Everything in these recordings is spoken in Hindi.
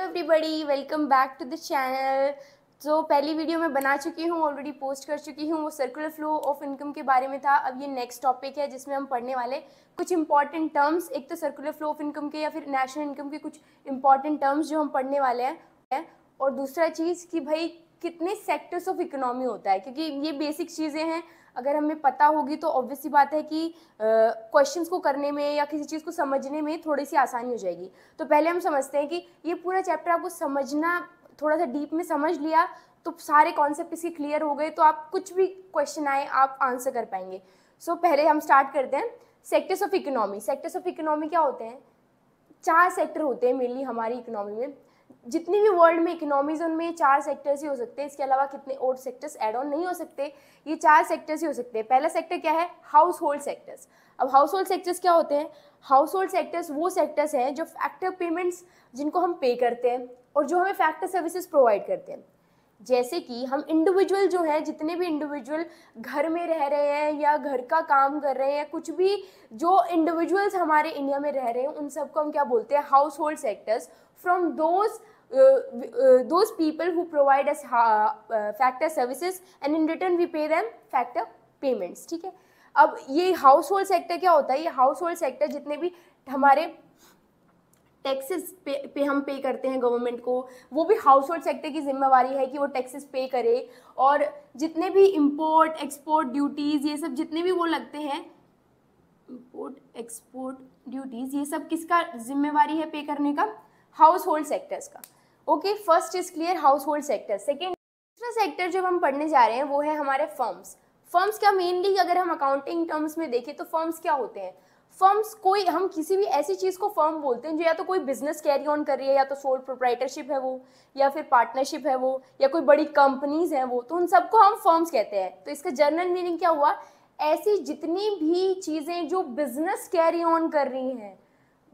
Everybody, welcome back to the channel. तो पहली वीडियो मैं बना चुकी हूँ, ऑलरेडी पोस्ट कर चुकी हूँ, वो सर्कुलर फ्लो ऑफ इनकम के बारे में था। अब ये नेक्स्ट टॉपिक है जिसमें हम पढ़ने वाले कुछ इंपॉर्टेंट टर्म्स, एक तो सर्कुलर फ्लो ऑफ इनकम के या फिर नेशनल इनकम के कुछ इंपॉर्टेंट टर्म्स जो हम पढ़ने वाले हैं, और दूसरा चीज़ कि भाई कितने सेक्टर्स ऑफ इकोनॉमी होता है, क्योंकि ये बेसिक चीज़ें हैं। अगर हमें पता होगी तो ऑब्वियस सी बात है कि क्वेश्चंस को करने में या किसी चीज़ को समझने में थोड़ी सी आसानी हो जाएगी। तो पहले हम समझते हैं कि ये पूरा चैप्टर आपको समझना, थोड़ा सा डीप में समझ लिया तो सारे कॉन्सेप्ट इसके क्लियर हो गए, तो आप कुछ भी क्वेश्चन आए आप आंसर कर पाएंगे। सो पहले हम स्टार्ट करते हैं sectors of economy. Sectors of economy क्या होते हैं? 4 सेक्टर होते हैं मेनली हमारी इकोनॉमी में। जितनी भी वर्ल्ड में इकोनॉमीज उनमें 4 सेक्टर्स ही हो सकते हैं, इसके अलावा कितने और सेक्टर्स ऐड ऑन नहीं हो सकते। ये 4 सेक्टर्स ही हो सकते हैं। पहला सेक्टर क्या है? House hold sectors. अब हाउस होल्ड सेक्टर्स क्या होते हैं? हाउस होल्ड सेक्टर्स वो सेक्टर्स हैं जो फैक्टर पेमेंट्स, जिनको हम पे करते हैं और जो हमें फैक्टर सर्विसेज प्रोवाइड करते हैं। जैसे कि हम इंडिविजुअल जो है, जितने भी इंडिविजुअल घर में रह रहे हैं या घर का काम कर रहे हैं, कुछ भी जो इंडिविजुअल्स हमारे इंडिया में रह रहे हैं, उन सबको हम क्या बोलते हैं? House hold sectors. From those people who provide us factor services and in return we pay them factor payments। ठीक है। अब ये हाउस होल्ड सेक्टर क्या होता है? ये हाउस होल्ड सेक्टर जितने भी हमारे टैक्सेस पे हम पे करते हैं गवर्नमेंट को, वो भी हाउस होल्ड सेक्टर की जिम्मेवारी है कि वो टैक्सेस पे करे। और जितने भी इंपोर्ट एक्सपोर्ट ड्यूटीज़, ये सब जितने भी वो लगते हैं, इंपोर्ट एक्सपोर्ट ड्यूटीज़, ये सब किसका जिम्मेवारी है पे करने का? हाउस होल्ड सेक्टर्स का। Okay, first is clear, house hold sector. Second, दूसरा सेक्टर जो हम पढ़ने जा रहे हैं वो है हमारे फर्म्स। फर्म्स क्या, मेनली अगर हम अकाउंटिंग टर्म्स में देखें तो फर्म्स क्या होते हैं? फर्म्स कोई, हम किसी भी ऐसी चीज़ को फर्म बोलते हैं जो या तो कोई बिजनेस कैरी ऑन कर रही है, या तो सोल प्रोप्राइटरशिप है वो, या फिर पार्टनरशिप है वो, या कोई बड़ी कंपनीज हैं वो, तो उन सबको हम फर्म्स कहते हैं। तो इसका जनरल मीनिंग क्या हुआ? ऐसी जितनी भी चीज़ें जो बिजनेस कैरी ऑन कर रही हैं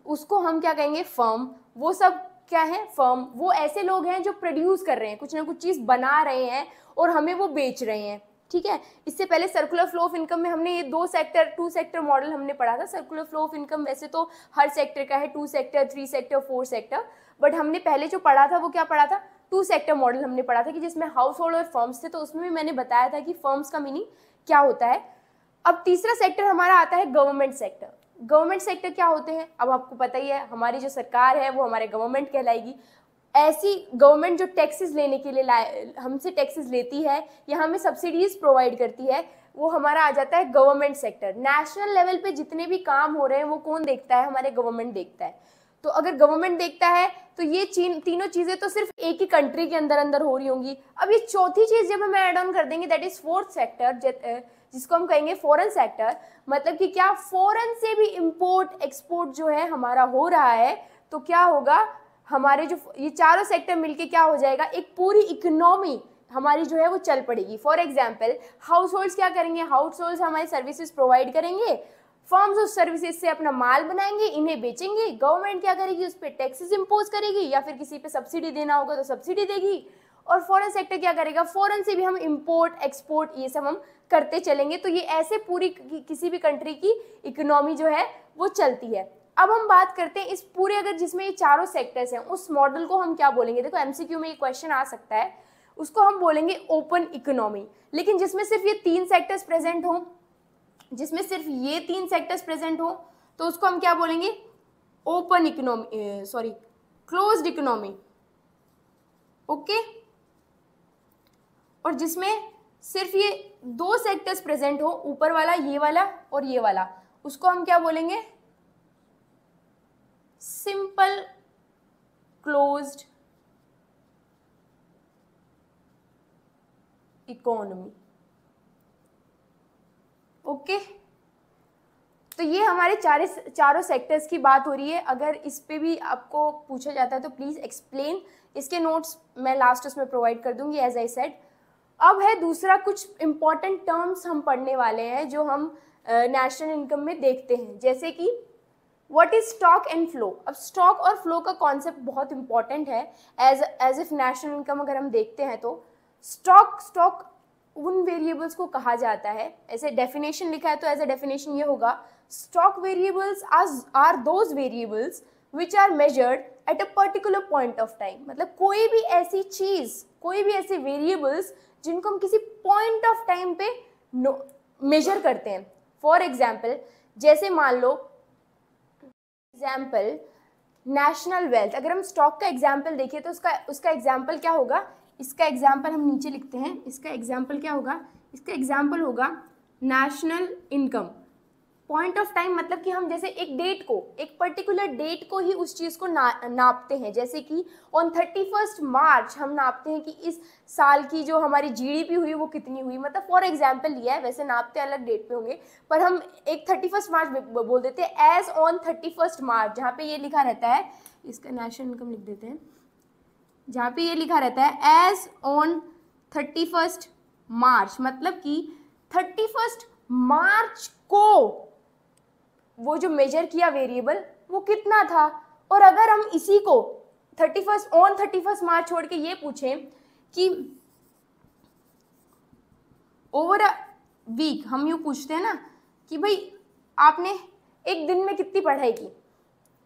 उसको हम क्या कहेंगे? फर्म। वो सब क्या है? फर्म। वो ऐसे लोग हैं जो प्रोड्यूस कर रहे हैं, कुछ ना कुछ चीज़ बना रहे हैं और हमें वो बेच रहे हैं। ठीक है। इससे पहले सर्कुलर फ्लो ऑफ इनकम में हमने ये 2 सेक्टर मॉडल हमने पढ़ा था। सर्कुलर फ्लो ऑफ इनकम वैसे तो हर सेक्टर का है, 2 सेक्टर, 3 सेक्टर, 4 सेक्टर, बट हमने पहले जो पढ़ा था वो क्या पढ़ा था? 2 सेक्टर मॉडल हमने पढ़ा था कि जिसमें हाउस होल्ड और फर्म्स थे। तो उसमें भी मैंने बताया था कि फर्म्स का मीनिंग क्या होता है। अब तीसरा सेक्टर हमारा आता है गवर्नमेंट सेक्टर। गवर्नमेंट सेक्टर क्या होते हैं? अब आपको पता ही है, हमारी जो सरकार है वो हमारे गवर्नमेंट कहलाएगी। ऐसी गवर्नमेंट जो टैक्सेस लेने के लिए हमसे टैक्सेस लेती है या हमें सब्सिडीज प्रोवाइड करती है, वो हमारा आ जाता है गवर्नमेंट सेक्टर। नेशनल लेवल पे जितने भी काम हो रहे हैं वो कौन देखता है? हमारे गवर्नमेंट देखता है। तो अगर गवर्नमेंट देखता है तो ये तीनों चीजें तो सिर्फ एक ही कंट्री के अंदर अंदर हो रही होंगी। अब ये चौथी चीज जब हम ऐड ऑन कर देंगे, दैट इज फोर्थ सेक्टर, जिसको हम कहेंगे फॉरेन सेक्टर। मतलब कि क्या, फॉरेन से भी इंपोर्ट एक्सपोर्ट जो है हमारा हो रहा है, तो क्या होगा? हमारे जो ये चारों सेक्टर मिलके क्या हो जाएगा? एक पूरी इकोनॉमी हमारी जो है वो चल पड़ेगी। फॉर एग्जाम्पल, हाउस होल्ड्स क्या करेंगे? हाउस होल्ड्स हमारी सर्विसेज प्रोवाइड करेंगे, फर्म्स उस सर्विसेज से अपना माल बनाएंगे, इन्हें बेचेंगे, गवर्नमेंट क्या करेगी? उस पर टैक्सेस इंपोज करेगी, या फिर किसी पे सब्सिडी देना होगा तो सब्सिडी देगी। और फॉरेन सेक्टर क्या करेगा? फॉरेन से भी हम इंपोर्ट एक्सपोर्ट ये सब हम करते चलेंगे। तो ये ऐसे पूरी किसी भी कंट्री की इकोनॉमी जो है वो चलती है। अब हम बात करते हैं इस पूरे, अगर जिसमें ये चारों सेक्टर्स हैं, उस मॉडल को हम क्या बोलेंगे? देखो एमसीक्यू में ये क्वेश्चन आ सकता है, उसको हम बोलेंगे ओपन इकोनॉमी। लेकिन जिसमें सिर्फ ये 3 सेक्टर्स प्रेजेंट हो, जिसमें सिर्फ ये 3 सेक्टर्स प्रेजेंट हो, तो उसको हम क्या बोलेंगे? Open economy, sorry, closed economy. Okay. और जिसमें सिर्फ ये 2 सेक्टर्स प्रेजेंट हो, ऊपर वाला, ये वाला और ये वाला, उसको हम क्या बोलेंगे? Simple closed economy. ओके। तो ये हमारे चारों सेक्टर्स की बात हो रही है। अगर इस पे भी आपको पूछा जाता है तो प्लीज एक्सप्लेन, इसके नोट्स मैं लास्ट उसमें प्रोवाइड कर दूंगी एज आई सेड। अब है दूसरा, कुछ इंपॉर्टेंट टर्म्स हम पढ़ने वाले हैं जो हम नेशनल इनकम में देखते हैं, जैसे कि what is stock and flow. अब स्टॉक और फ्लो का कॉन्सेप्ट बहुत इंपॉर्टेंट है एज इफ नेशनल इनकम अगर हम देखते हैं तो स्टॉक उन वेरिएबल्स को कहा जाता है, ऐसे डेफिनेशन लिखा है तो एज ए डेफिनेशन ये होगा, stock variables are those variables which are measured at a particular point of time. मतलब कोई भी ऐसी चीज, कोई भी ऐसे वेरिएबल्स जिनको हम किसी पॉइंट ऑफ टाइम पे मेजर करते हैं। फॉर एग्जाम्पल, जैसे मान लो एग्जाम्पल नेशनल वेल्थ, अगर हम स्टॉक का एग्जाम्पल देखिए तो उसका एग्जाम्पल क्या होगा, इसका एग्जाम्पल हम नीचे लिखते हैं, इसका एग्जाम्पल क्या होगा, इसका एग्जाम्पल होगा national income. Point of time मतलब कि हम जैसे एक डेट को, एक पर्टिकुलर डेट को ही उस चीज़ को नापते हैं। जैसे कि ऑन 31 मार्च हम नापते हैं कि इस साल की जो हमारी जीडीपी हुई वो कितनी हुई। मतलब फॉर एग्जांपल लिया है, वैसे नापते अलग डेट पे होंगे, पर हम एक 31 मार्च बोल देते हैं, एज ऑन 31 मार्च, जहाँ पे ये लिखा रहता है, इसका नेशनल इनकम लिख देते हैं, जहाँ पे ये लिखा रहता है एज ऑन 31 मार्च, मतलब कि 31 मार्च को वो जो मेजर किया वेरिएबल वो कितना था। और अगर हम इसी को 31 मार्च छोड़ के ये पूछें कि ओवर अ वीक, हम यूँ पूछते हैं ना कि भाई आपने एक दिन में कितनी पढ़ाई की,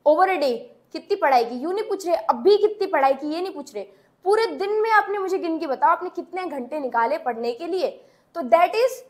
ओवर अ डे कितनी पढ़ाई की, यूँ नहीं पूछ रहे अभी कितनी पढ़ाई की, ये नहीं पूछ रहे, पूरे दिन में आपने मुझे गिन के बताओ आपने कितने घंटे निकाले पढ़ने के लिए। तो दैट इज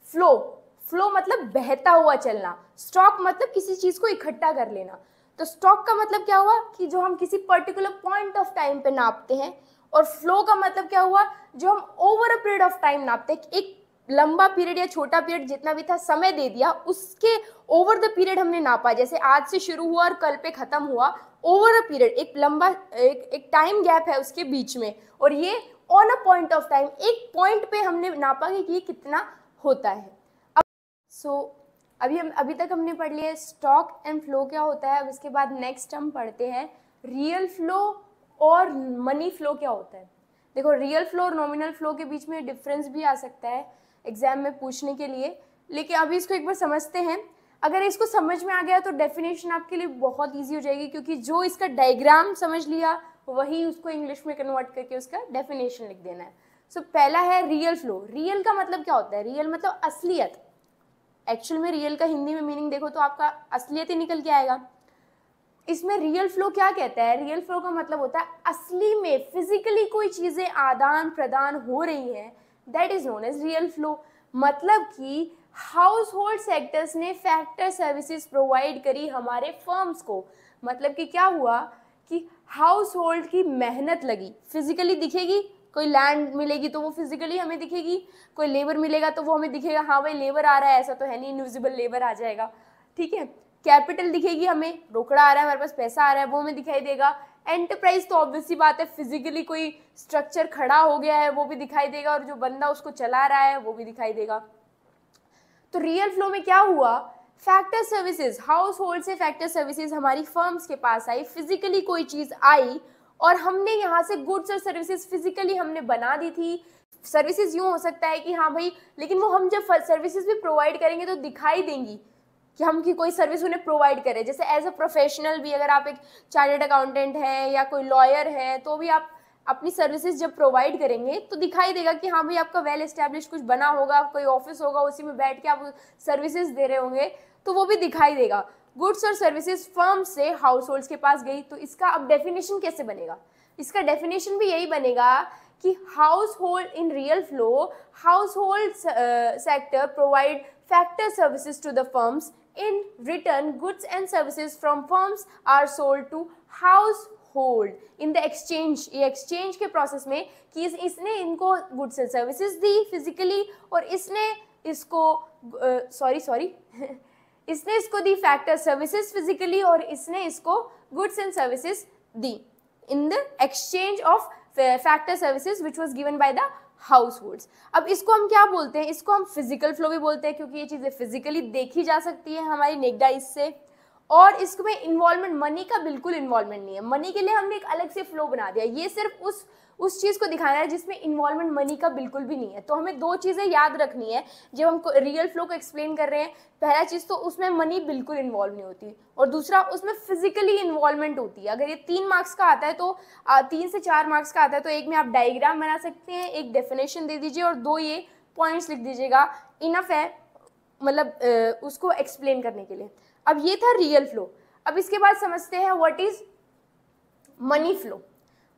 फ्लो। फ्लो मतलब बहता हुआ चलना, स्टॉक मतलब किसी चीज को इकट्ठा कर लेना। तो स्टॉक का मतलब क्या हुआ कि जो हम किसी पर्टिकुलर पॉइंट ऑफ टाइम पे नापते हैं, और फ्लो का मतलब क्या हुआ, जो हम over a period of time नापते हैं। एक लंबा पीरियड या छोटा पीरियड जितना भी था, समय दे दिया, उसके ओवर द पीरियड हमने नापा। जैसे आज से शुरू हुआ और कल पे खत्म हुआ, ओवर अ पीरियड, एक लंबा एक टाइम गैप है उसके बीच में, और ये on a point of time, एक पॉइंट पे हमने नापा कि ये कितना होता है। अभी तक हमने पढ़ लिया स्टॉक एंड फ्लो क्या होता है। अब इसके बाद नेक्स्ट हम पढ़ते हैं रियल फ्लो और मनी फ्लो क्या होता है। देखो, रियल फ्लो और नॉमिनल फ्लो के बीच में डिफरेंस भी आ सकता है एग्जाम में पूछने के लिए, लेकिन अभी इसको एक बार समझते हैं। अगर इसको समझ में आ गया तो डेफिनेशन आपके लिए बहुत ईजी हो जाएगी, क्योंकि जो इसका डायग्राम समझ लिया वही उसको इंग्लिश में कन्वर्ट करके उसका डेफिनेशन लिख देना है। सो पहला है रियल फ्लो। रियल का मतलब क्या होता है, रियल मतलब असलियत। एक्चुअल में रियल का हिंदी में मीनिंग देखो तो आपका असलियत ही निकल के आएगा। इसमें रियल फ्लो क्या कहता है, रियल फ्लो का मतलब होता है असली में फिजिकली कोई चीजें आदान प्रदान हो रही हैं, that is known as real flow. मतलब कि हाउस होल्ड सेक्टर्स ने फैक्टर सर्विसेज प्रोवाइड करी हमारे फर्म्स को। मतलब कि क्या हुआ कि हाउस होल्ड की मेहनत लगी, फिजिकली दिखेगी, कोई लैंड मिलेगी तो वो फिजिकली हमें दिखेगी, कोई लेबर मिलेगा तो वो हमें दिखेगा, हाँ भाई लेबर आ रहा है, ऐसा तो है नहीं इनविजिबल लेबर आ जाएगा, ठीक है। कैपिटल दिखेगी हमें, रोकड़ा आ रहा है, हमारे पास पैसा आ रहा है, वो हमें दिखाई देगा। एंटरप्राइज तो ऑब्वियसली बात है, फिजिकली कोई स्ट्रक्चर खड़ा हो गया है वो भी दिखाई देगा, और जो बंदा उसको चला रहा है वो भी दिखाई देगा। तो रियल फ्लो में क्या हुआ, फैक्टर सर्विसेज, हाउस होल्ड से फैक्टर सर्विसेज हमारी फर्म्स के पास आई, फिजिकली कोई चीज आई और हमने यहाँ से गुड्स और सर्विसेज फिजिकली हमने बना दी थी। सर्विसेज यूँ हो सकता है कि हाँ भाई, लेकिन वो हम जब सर्विसेज भी प्रोवाइड करेंगे तो दिखाई देंगी कि हम की कोई सर्विस उन्हें प्रोवाइड करें। जैसे एज अ प्रोफेशनल भी, अगर आप एक चार्टर्ड अकाउंटेंट हैं या कोई लॉयर हैं, तो भी आप अपनी सर्विसेज जब प्रोवाइड करेंगे तो दिखाई देगा कि हाँ भाई आपका वेल एस्टेब्लिश कुछ बना होगा, कोई ऑफिस होगा, उसी में बैठ के आप सर्विसेज दे रहे होंगे, तो वो भी दिखाई देगा। गुड्स और सर्विसेज फर्म से हाउस होल्ड्स के पास गई, तो इसका अब डेफिनेशन कैसे बनेगा, इसका डेफिनेशन भी यही बनेगा कि household in real flow, household sector provide factor services to the firms, in return goods and services from firms are sold to household in the exchange। ये exchange के process में कि इसने इनको goods and services the physically, और इसने इसको इसने इसको दी factor services physically, और इसने इसको goods and services the in the exchange of factor services which was given by the house holds. अब इसको हम क्या बोलते हैं, इसको हम फिजिकल फ्लो भी बोलते हैं, क्योंकि ये चीज़ें फिजिकली देखी जा सकती है हमारी नेक्ड आइज से। और इसमें इन्वॉल्वमेंट, मनी का बिल्कुल इन्वॉल्वमेंट नहीं है, मनी के लिए हमने एक अलग से फ्लो बना दिया। ये सिर्फ उस चीज़ को दिखाना है जिसमें इन्वॉल्वमेंट मनी का बिल्कुल भी नहीं है। तो हमें दो चीज़ें याद रखनी है जब हम रियल फ्लो को एक्सप्लेन कर रहे हैं। पहला चीज़ तो उसमें मनी बिल्कुल इन्वॉल्व नहीं होती, और दूसरा उसमें फिजिकली इन्वॉल्वमेंट होती है। अगर ये 3 मार्क्स का आता है तो 3 से 4 मार्क्स का आता है तो एक में आप डायग्राम बना सकते हैं, एक डेफिनेशन दे दीजिए और 2 ये पॉइंट्स लिख दीजिएगा, इनफ है मतलब उसको एक्सप्लेन करने के लिए। अब ये था रियल फ्लो। अब इसके बाद समझते हैं what is money flow.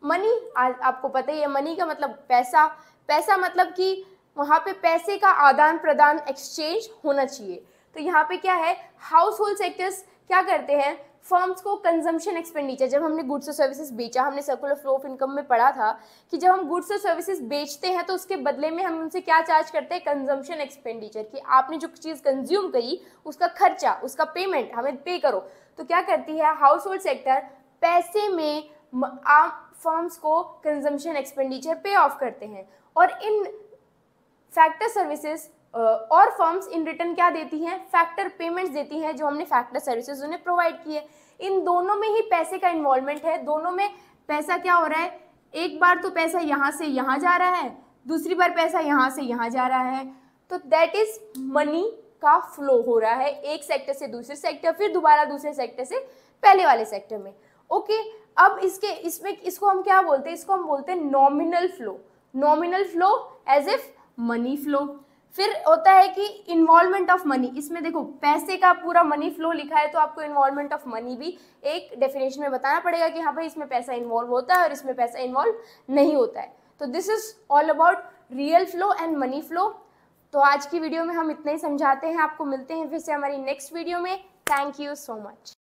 Money आपको पता ही है, मनी का मतलब पैसा, पैसा मतलब कि वहाँ पे पैसे का आदान प्रदान एक्सचेंज होना चाहिए। तो यहाँ पे क्या है, हाउस होल्ड सेक्टर्स क्या करते हैं, फर्म्स को कंजम्पशन एक्सपेंडिचर, जब हमने गुड्स और सर्विसेज बेचा, हमने सर्कुलर फ्लो ऑफ इनकम में पढ़ा था कि जब हम गुड्स और सर्विसेज बेचते हैं तो उसके बदले में हम उनसे क्या चार्ज करते हैं, कंजम्पशन एक्सपेंडिचर, कि आपने जो चीज़ कंज्यूम करी उसका खर्चा, उसका पेमेंट हमें पे करो। तो क्या करती है हाउस होल्ड सेक्टर, पैसे में आप फर्म्स को कंजम्पशन एक्सपेंडिचर पे ऑफ करते हैं, और इन फैक्टर सर्विसेज और फर्म्स इन रिटर्न क्या देती हैं, फैक्टर पेमेंट्स देती हैं, जो हमने फैक्टर सर्विसेज उन्हें प्रोवाइड की है। इन दोनों में ही पैसे का इन्वॉल्वमेंट है, दोनों में पैसा क्या हो रहा है, एक बार तो पैसा यहाँ से यहाँ जा रहा है, दूसरी बार पैसा यहाँ से यहाँ जा रहा है, तो दैट इज मनी का फ्लो हो रहा है एक सेक्टर से दूसरे सेक्टर, फिर दोबारा दूसरे सेक्टर से पहले वाले सेक्टर में। ओके, अब इसको हम क्या बोलते हैं, इसको हम बोलते हैं nominal flow. Nominal flow as if money flow. फिर होता है कि इन्वॉल्वमेंट ऑफ मनी, इसमें देखो पैसे का पूरा मनी फ्लो लिखा है तो आपको इन्वॉल्वमेंट ऑफ मनी भी एक डेफिनेशन में बताना पड़ेगा कि हाँ भाई इसमें पैसा इन्वॉल्व होता है और इसमें पैसा इन्वॉल्व नहीं होता है। तो this is all about real flow and money flow. तो आज की वीडियो में हम इतना ही समझाते हैं, आपको मिलते हैं फिर से हमारी नेक्स्ट वीडियो में। Thank you so much.